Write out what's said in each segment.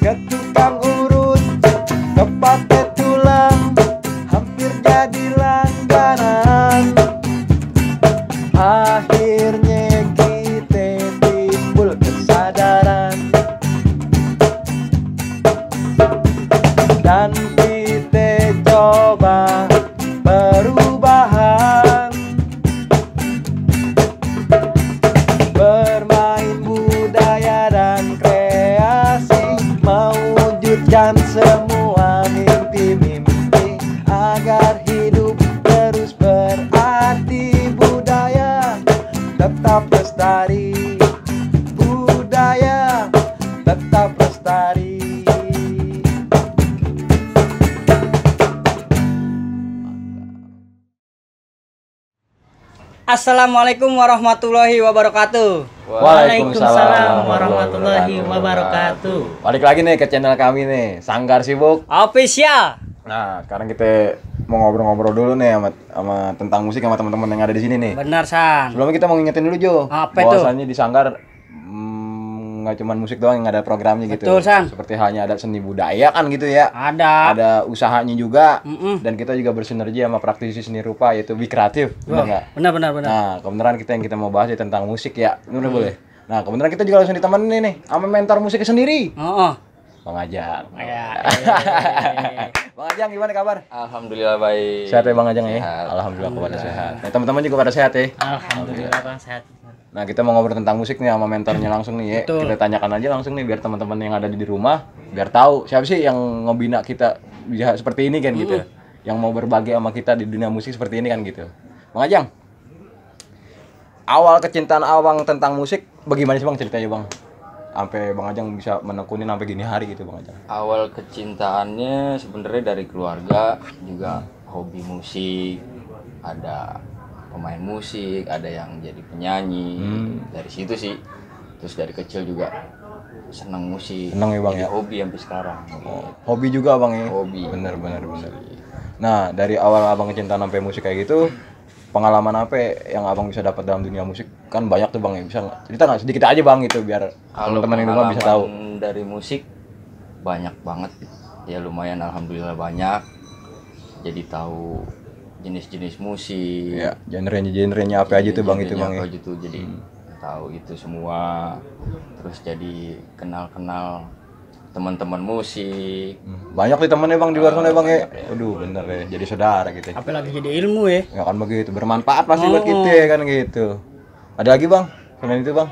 ke tukang urut, ke pate tulang, hampir jadi langganan. Akhirnya kita timbul kesadaran dan kita coba perubahan, bermain budaya dan kreasi, mewujudkan semua mimpi-mimpi agar hidup terus berarti. Budaya tetap lestari, budaya tetap lestari. Assalamualaikum warahmatullahi wabarakatuh. Waalaikumsalam warahmatullahi wabarakatuh. Balik lagi nih ke channel kami nih, Sanggar Sibuk Official. Nah, sekarang kita mau ngobrol-ngobrol dulu nih sama tentang musik sama teman-teman yang ada di sini nih. Benar, San. Sebelumnya kita mau ngingetin dulu, Jo. Apa itu? Bahwasannya di Sanggar nggak cuma musik doang yang ada programnya gitu. Betul, San. Seperti halnya ada seni budaya kan gitu ya. Ada Usahanya juga. Mm-mm. Dan kita juga bersinergi sama praktisi seni rupa yaitu Be Kreatif. Benar nggak? Benar. Nah, kebenaran kita mau bahas ya tentang musik ya. Benar boleh. Nah, kebenaran kita juga langsung ditemenin nih sama mentor musiknya sendiri. Oh. Bang Ajang. Ya. Bang Ajang gimana kabar? Alhamdulillah baik. Sehat ya Bang Ajang ya? Sehat. Alhamdulillah pada sehat. Nah, teman-teman juga pada sehat ya? Alhamdulillah Bang sehat. Nah, kita mau ngobrol tentang musik nih sama mentornya langsung nih ya. Betul. Kita tanyakan aja langsung nih biar teman-teman yang ada di rumah biar tahu siapa sih yang ngebina kita bisa seperti ini kan gitu. Yang mau berbagi sama kita di dunia musik seperti ini kan gitu. Bang Ajang. Awal kecintaan Abang tentang musik bagaimana sih Bang ceritanya Bang? Sampai Bang Ajang bisa menekunin sampai gini hari gitu Bang Ajang. Awal kecintaannya sebenarnya dari keluarga, juga hobi musik, ada pemain musik, ada yang jadi penyanyi. Dari situ sih. Terus dari kecil juga senang musik. Senang ya Bang jadi ya? hobi sampai sekarang. Hobi juga Bang ya? Hobi. Bener. Nah, dari awal Abang kecintaan sampai musik kayak gitu, pengalaman apa yang Abang bisa dapat dalam dunia musik? Kan banyak tuh Bang ya, bisa cerita nggak sedikit aja Bang gitu biar Kalau teman-teman di rumah bisa tahu. pengalaman dari musik banyak banget. Ya lumayan, alhamdulillah banyak. Jadi tahu jenis-jenis musik. Ya, genre-nya apa aja tuh Bang itu Bang ya? Apa gitu, jadi tahu itu semua. Terus jadi kenal-kenal teman-teman musik. Banyak nih temennya Bang di luar sana Bang ya. Aduh, bener ya, jadi saudara gitu. Apalagi jadi ilmu ya. Ya kan begitu, bermanfaat pasti buat kita ya kan gitu. Ada lagi Bang, selain itu Bang?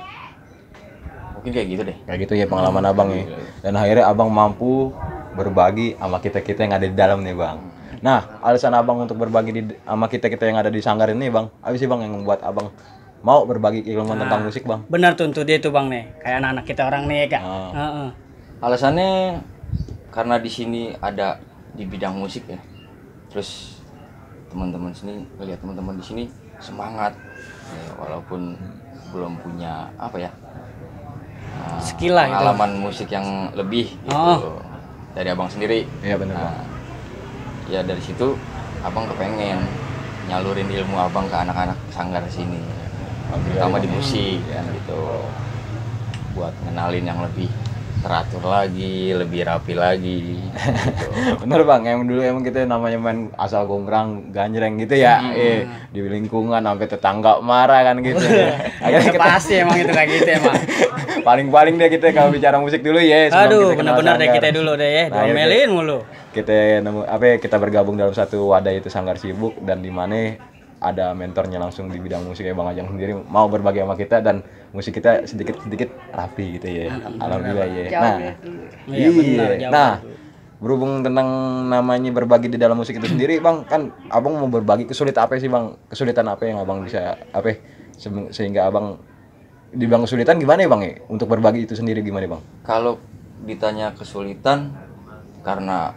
Mungkin kayak gitu deh. Kayak gitu ya pengalaman Abang ya. Dan akhirnya Abang mampu berbagi sama kita-kita yang ada di dalam nih Bang. Nah, alasan Abang untuk berbagi sama kita-kita yang ada di Sanggar ini Bang, apa sih Bang yang membuat Abang mau berbagi ilmu tentang musik Bang? Benar tuh dia tuh Bang nih. Kayak anak-anak kita orang nih ya, Kak. Alasannya karena di sini ada di bidang musik ya. Terus teman-teman sini, lihat teman-teman di sini semangat. Ya, walaupun belum punya apa ya? Skill lah gitu. Pengalaman musik yang lebih gitu. Dari Abang sendiri. Iya benar Bang. Ya dari situ Abang kepengen nyalurin ilmu Abang ke anak-anak Sanggar sini. Terutama di musik ya, gitu. Buat ngenalin yang lebih teratur lagi, lebih rapi lagi gitu. Bener Bang, yang dulu emang kita namanya main asal gonggrang ganjreng gitu ya. Di lingkungan sampai tetangga marah kan gitu. Akhirnya kita Pasti emang itu kayak gitu emang. paling deh kita kalau bicara musik dulu ya. sebelum Aduh, kita kenal benar-benar deh Sanggar. kita dulu deh ya. Nah, Domelin mulu. Kita bergabung dalam satu wadah itu Sanggar Sibuk, dan di mana ada mentornya langsung di bidang musik ya Bang Ajang sendiri mau berbagi sama kita, dan musik kita sedikit rapi gitu ya. Alhamdulillah ya. Nah, Iya, benar, jauh. Nah, berhubung tentang namanya berbagi di dalam musik itu sendiri Bang, kan Abang mau berbagi kesulitan apa sih Bang? Kesulitan apa yang Abang bisa sehingga Abang dibilang kesulitan gimana ya Bang ya? Untuk berbagi itu sendiri gimana Bang? Kalau ditanya kesulitan, karena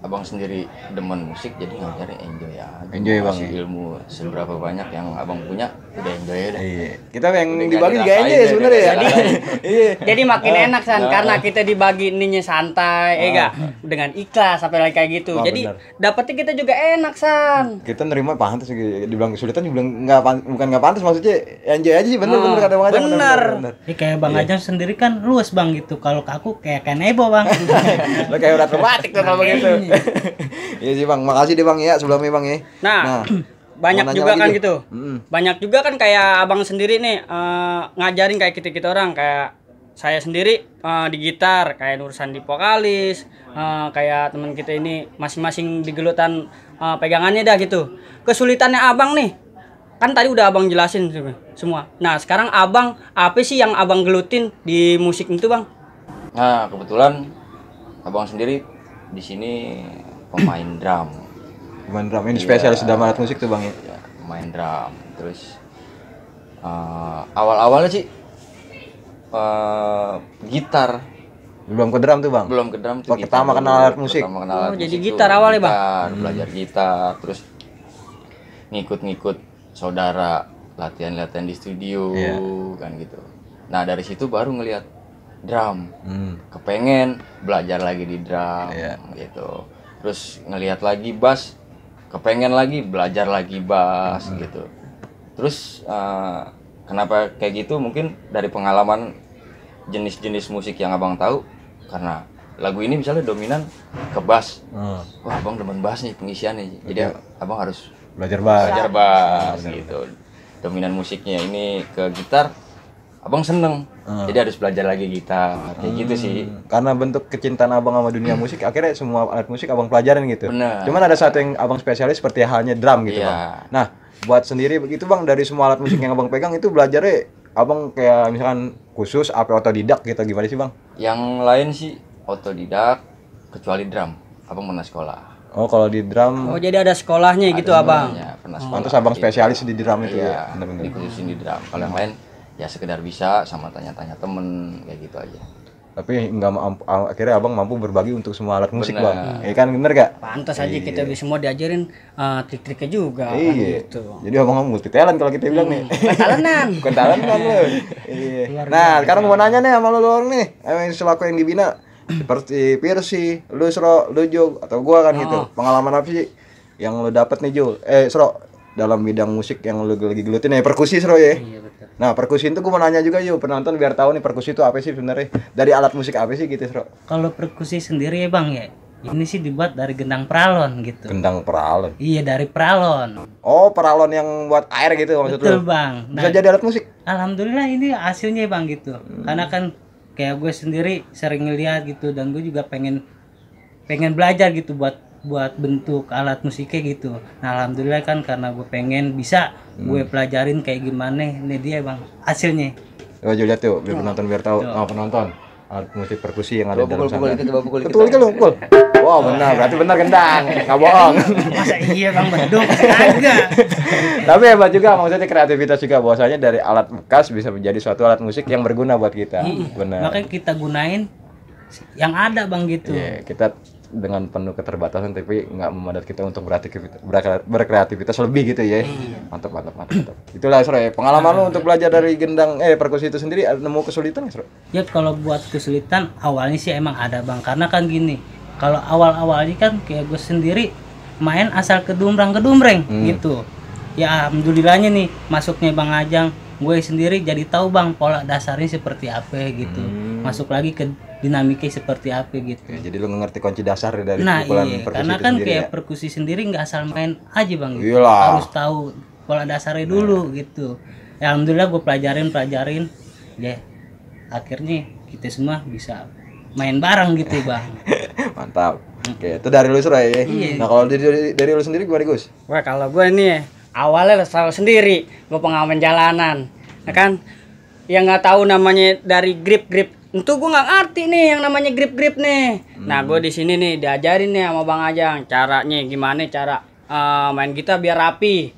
abang sendiri demen musik, jadi ngajarin enjoy ya. Enjoy, Bang, Kasih ya. ilmu seberapa banyak yang abang punya, udah enjoy ya. Iya. Kita yang Udah dibagi nggak juga dirasain enjoy ya, sebenarnya ya. udah nggak Iya. Jadi makin enak San, Nah. karena kita dibagi ininya santai, enggak dengan ikhlas sampai kayak gitu. Wah, Jadi benar. dapetnya kita juga enak San. Kita nerima pantas sih, dibilang kesulitan dibilang bukan nggak pantas, maksudnya enjoy aja sih, bener kata Bang Ajeng, bener. Ya kayak Bang Ajeng sendiri kan luas Bang gitu. Kalau ke aku kayak Kanebo Bang. Lo kayak udah terbatik tuh kalau begitu. Iya sih Bang, makasih deh Bang ya sebelumnya Bang ya. Nah, mau banyak nanya juga lagi kan deh. gitu. Banyak juga kan kayak abang sendiri nih ngajarin kayak kita orang, kayak saya sendiri di gitar, kayak Nursan di vokalis, kayak teman kita ini masing-masing di gelutan pegangannya dah gitu. Kesulitannya abang nih, kan tadi udah abang jelasin semua. Nah sekarang abang apa sih yang abang gelutin di musik itu Bang? Nah, kebetulan abang sendiri di sini pemain drum. Gimana drum ini Iya. spesialis dalam alat musik tuh Bang ya. Ya, main drum. Terus awal-awalnya sih gitar. Belum ke drum tuh Bang. Belum ke drum tuh Wah, gitar pertama dulu. kenal alat musik. Pertama kenal Oh, alat jadi musik gitar tuh awalnya, Bang? gitar, belajar gitar, terus ngikut-ngikut saudara latihan-latihan di studio Iya. kan gitu. Nah, dari situ baru ngelihat drum. Hmm. Kepengen belajar lagi di drum Iya. gitu. Terus ngelihat lagi bass, kepengen lagi belajar lagi bass gitu. Terus kenapa kayak gitu? Mungkin dari pengalaman jenis-jenis musik yang abang tahu, karena lagu ini misalnya dominan ke bass. Wah, abang demen bass nih pengisiannya. Jadi abang harus Belajar bass. belajar bass gitu. Dominan musiknya ini ke gitar, abang seneng. Jadi harus belajar lagi gitar. Kayak gitu sih. Karena bentuk kecintaan abang sama dunia musik, akhirnya semua alat musik abang pelajarin gitu. Bener. Cuman ada satu yang abang spesialis seperti halnya drum gitu Iya. Bang. Nah, buat sendiri begitu Bang, dari semua alat musik yang abang pegang itu belajarnya abang kayak misalkan khusus apa otodidak gitu, gimana sih Bang? Yang lain sih otodidak, kecuali drum. Abang pernah sekolah. Oh, kalau di drum, Oh jadi ada sekolahnya gitu abang. Ya, pernah sekolah. pantas abang spesialis di drum itu ya. Iya, Bener-bener. dikhususin di drum. Kalau yang lain ya sekedar bisa sama tanya-tanya temen kayak gitu aja. Tapi nggak akhirnya abang mampu berbagi untuk semua alat musik Bener. Bang. Iya kan, bener gak? Pantas aja kita semua diajarin trik-triknya juga kan Iya. gitu. Jadi abang multi talent kalau kita bilang nih. Talenan. Bukan talent kan lu. Iya. Nah, sekarang mau nanya nih sama lu doang nih. Emang selaku yang dibina seperti Pirsi, lu Sro, lu Jo atau gua kan gitu. Pengalaman apa sih yang lu dapat nih Jo? Sro, dalam bidang musik yang lu lagi gelutin ya perkusi Sro ya. Iya betul. Nah, perkusi itu gua mau nanya juga Jo, penonton biar tahu nih perkusi itu apa sih sebenarnya. Dari alat musik apa sih gitu Sro? Kalau perkusi sendiri ya Bang ya, ini sih dibuat dari gendang pralon gitu. Gendang peralon. Iya dari pralon. Oh, peralon yang buat air gitu maksud Betul lu. Bang. Bisa jadi alat musik. Alhamdulillah ini hasilnya Bang gitu. Karena kan kayak gue sendiri sering ngeliat gitu, dan gue juga pengen belajar gitu buat bentuk alat musiknya gitu. Nah alhamdulillah kan karena gue pengen bisa gue pelajarin kayak gimana, ini dia Bang hasilnya. Coba Jo lihat tuh, biar penonton biar tahu. Oh, penonton. Alat musik perkusi yang ada dalam Pukul-pukul sanggar. dikit, coba pukul dikit. Betul kan lu, pukul. Wah, benar. Berarti benar gendang. Enggak bohong. Masa iya Bang beduk? Kagak. Tapi hebat juga maksudnya kreativitas juga, bahwasanya dari alat bekas bisa menjadi suatu alat musik yang berguna buat kita. Benar. Makanya kita gunain yang ada Bang gitu. Iya, kita dengan penuh keterbatasan tapi nggak memadat kita untuk berkreativitas lebih gitu ya. Mantap. Itulah Sro, pengalaman lu untuk belajar dari gendang perkusi itu sendiri, ada nemu kesulitan nggak Sro? Ya kalau buat kesulitan awalnya sih emang ada Bang, karena kan gini, kalau awal-awalnya kan kayak gue sendiri main asal kedumreng gitu. Ya alhamdulillahnya nih masuknya Bang Ajeng, gue sendiri jadi tahu Bang pola dasarnya seperti apa gitu. Masuk lagi ke dinamiknya seperti apa gitu. Ya, jadi lu ngerti kunci dasar dari Nah pukulan iya, perkusi karena itu kan sendiri kayak ya. perkusi sendiri nggak asal main aja Bang gitu. Iyalah. Harus tahu pola dasarnya dulu gitu. Ya alhamdulillah gue pelajarin ya akhirnya kita semua bisa main bareng gitu Bang. Mantap. Oke, itu dari lu Sro ya. Nah, kalau dari lu sendiri gimana Gus? Wah kalau gue nih awalnya selalu sendiri, gue pengalaman jalanan, ya kan? Yang nggak tahu namanya dari grip. Itu gue nggak ngerti nih yang namanya grip nih. Nah gue di sini nih diajarin nih sama Bang Ajeng caranya gimana cara main gitar biar rapi,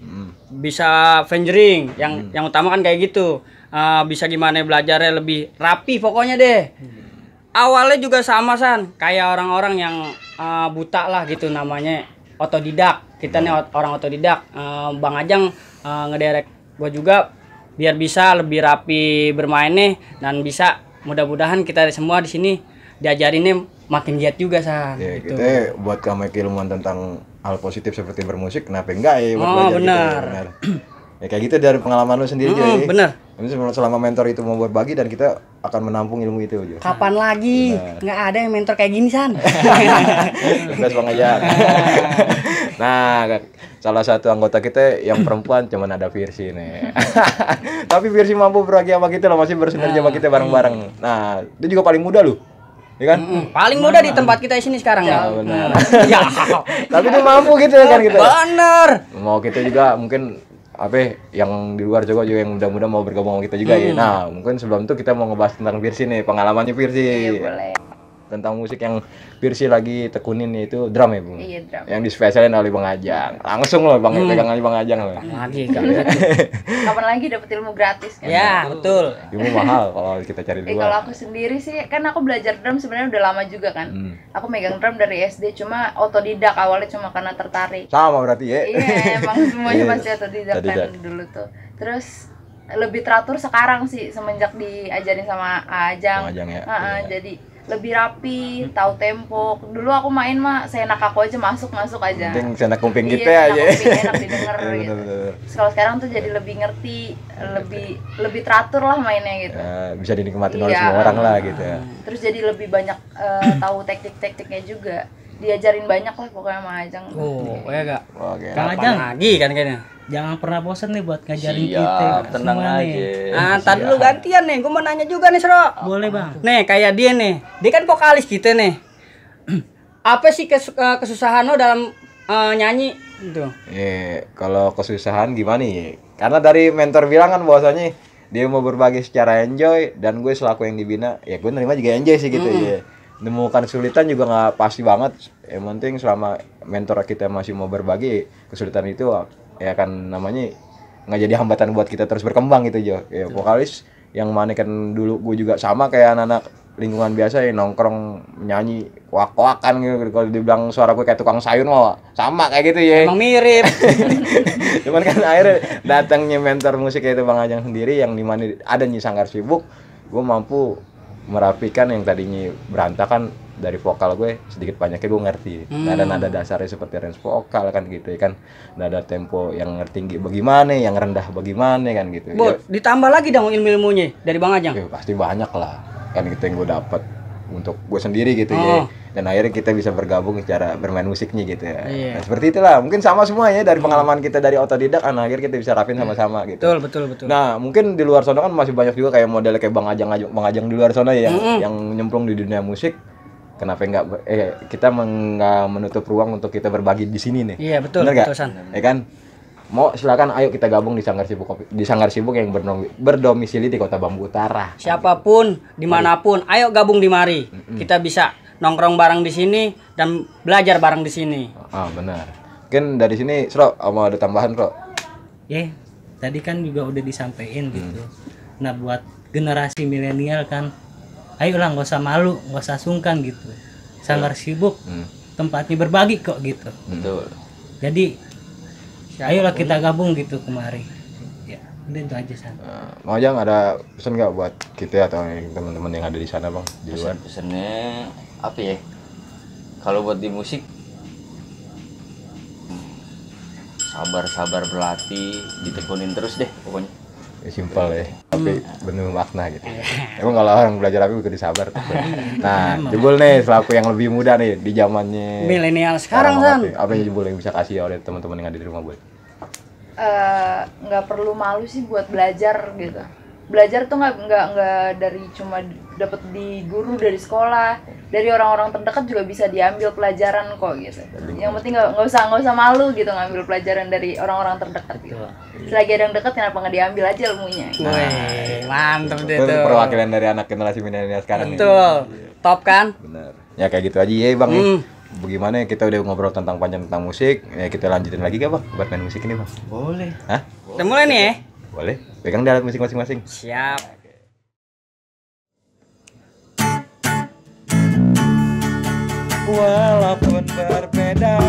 bisa fingering. Yang utama kan kayak gitu. Bisa gimana belajarnya lebih rapi pokoknya deh. Awalnya juga sama San, kayak orang-orang yang buta lah gitu namanya, otodidak. Kita nih orang otodidak. Bang Ajang ngederek gue juga biar bisa lebih rapi bermainnya dan bisa mudah-mudahan kita semua di sini diajarinnya makin giat juga San. Ya, gitu. kita buat kamu keilmuan tentang hal positif seperti bermusik, kenapa enggak ya buat belajar benar. gitu. Benar. Ya kayak gitu dari pengalaman lu sendiri Jo. Bener. Ini selama mentor itu mau berbagi dan kita akan menampung ilmu itu Jo. Kapan lagi? Nggak ada yang mentor kayak gini San. Bebas Bang Ajang. Nah, salah satu anggota kita yang perempuan cuman ada Virsi nih. Tapi Virsi mampu berbagi sama kita loh, masih bersinergi sama kita bareng-bareng. Nah, itu juga paling muda loh. Ya kan? Paling muda di tempat kita di sini sekarang ya. Benar. Ya. Tapi dia mampu gitu kan kita. Bener. Mau kita juga mungkin apa yang di luar juga yang muda-muda mau bergabung sama kita juga ya. Nah, mungkin sebelum itu kita mau ngebahas tentang Virsi nih, pengalamannya Virsi. Iya, boleh. Tentang musik yang Virsi lagi tekunin itu drum ya, Bung? Iya, drum. Yang dispesialin oleh Bang Ajang. Langsung loh Bang, pegang aja Bang Ajang loh. Lagi Kan kan. ya. Kapan lagi dapat ilmu gratis kan? Ya, betul. Ilmu mahal kalau kita cari di Kalau luar. aku sendiri sih, kan aku belajar drum sebenarnya udah lama juga kan. Aku megang drum dari SD, cuma otodidak awalnya cuma karena tertarik. Sama berarti ya. Iya, emang semuanya Iya. pasti otodidak kan Otodidak. dulu tuh. Terus lebih teratur sekarang sih semenjak diajarin sama Ajang. Bang Ajang ya. Heeh, Iya. jadi lebih rapi, tahu tempo. Dulu aku main mah seenak aku aja masuk aja. Penting senak kuping Iya, kita senak aja. kuping, enak didengar Bener, gitu. bener. Terus kalau sekarang tuh jadi lebih ngerti, lebih teratur lah mainnya gitu. Ya, bisa dinikmatin oleh Iya. semua orang lah gitu ya. Terus jadi lebih banyak tahu teknik-tekniknya juga. Diajarin banyak lah pokoknya sama Ajang. Oh, ya gak? Oke. Kang Kapan Ajang, lagi kan kayaknya. jangan pernah bosan nih buat ngajarin Siap, kita. tenang semua aja. nih. Nah, ntar dulu gantian nih, gue mau nanya juga nih Sro. Boleh Bang. Nih, kayak dia nih, dia kan vokalis kita nih. Apa sih kesusahan lo dalam nyanyi gitu? Kalau kesusahan gimana ya? Karena dari mentor bilang kan bahwasanya dia mau berbagi secara enjoy dan gue selaku yang dibina, ya gue nerima juga enjoy sih gitu ya. Menemukan kesulitan juga nggak pasti banget. Yang penting selama mentor kita masih mau berbagi, kesulitan itu ya kan namanya nggak jadi hambatan buat kita terus berkembang gitu Jo. Ya vokalis yang mana kan dulu gue juga sama kayak anak-anak lingkungan biasa ya nongkrong nyanyi kuak-kuakan gitu. Kalau dibilang suara gue kayak tukang sayur mah sama kayak gitu ya. Emang mirip. Cuman kan akhirnya datangnya mentor musik itu Bang Ajang sendiri yang dimana ada Nyi Sanggar Sibuk, gue mampu merapikan yang tadinya berantakan dari vokal gue sedikit banyaknya gue ngerti. Nada-nada dasarnya seperti range vokal kan gitu ya kan. Nada tempo yang tinggi bagaimana, yang rendah bagaimana kan gitu. Bu, ditambah lagi dong ilmu-ilmunya dari Bang Ajang. Ya pasti banyak lah. Kan itu yang gue dapat untuk gue sendiri gitu ya. Dan akhirnya kita bisa bergabung secara bermain musiknya gitu ya. Iya. Nah, seperti itulah. Mungkin sama semua ya dari pengalaman kita dari otodidak, akhirnya kita bisa rapin sama-sama gitu. Betul. Nah, mungkin di luar sana kan masih banyak juga kayak model kayak Bang Ajang di luar sana ya yang nyemplung di dunia musik. Kenapa enggak kita nggak menutup ruang untuk kita berbagi di sini nih. Iya, betul. Bener nggak? Betul, San. Ya kan? Mau silakan ayo kita gabung di Sanggar Sibuk yang berdomisili di Kota Bambu Utara. Siapapun, dimanapun, ayo gabung di mari. Kita bisa nongkrong bareng di sini dan belajar bareng di sini. Ah, benar. Mungkin dari sini, Sro, mau ada tambahan, Sro? Ya, tadi kan juga udah disampaikan gitu. Nah, buat generasi milenial kan, ayolah nggak usah malu, nggak usah sungkan gitu. Sanggar Sibuk, tempatnya berbagi kok gitu. Betul. Jadi, ayolah kita gabung gitu kemari. Ya, udah itu aja San. Bang Ajang ada pesan nggak buat kita atau yang teman-teman yang ada di sana, Bang, di luar? Pesannya apa ya? Kalau buat di musik sabar berlatih, ditekunin terus deh pokoknya. Ya, simpel ya, tapi penuh makna gitu. Emang kalau orang belajar api kudu sabar. Nah, Jebul nih selaku yang lebih muda nih di zamannya Milenial sekarang, San. Apa yang Jebul yang bisa kasih oleh teman-teman yang ada di rumah, Bul? Nggak perlu malu sih buat belajar gitu. Belajar tuh nggak dari cuma dapat di guru dari sekolah, dari orang-orang terdekat juga bisa diambil pelajaran kok gitu. Yang penting nggak usah malu gitu ngambil pelajaran dari orang-orang terdekat gitu. Selagi ada yang dekat kenapa nggak diambil aja ilmunya. Wih, mantep deh Itu tuh. perwakilan dari anak generasi milenial sekarang nih. Betul. Top kan? Benar. Ya kayak gitu aja ya, Bang. Nih. Bagaimana kita udah ngobrol tentang panjang tentang musik, ya kita lanjutin lagi gak, Bang? Buat main musik ini, Bang. Boleh. Hah? Kita mulai nih ya. Boleh. Pegang di alat musik masing-masing. Siap. Walaupun berbeda.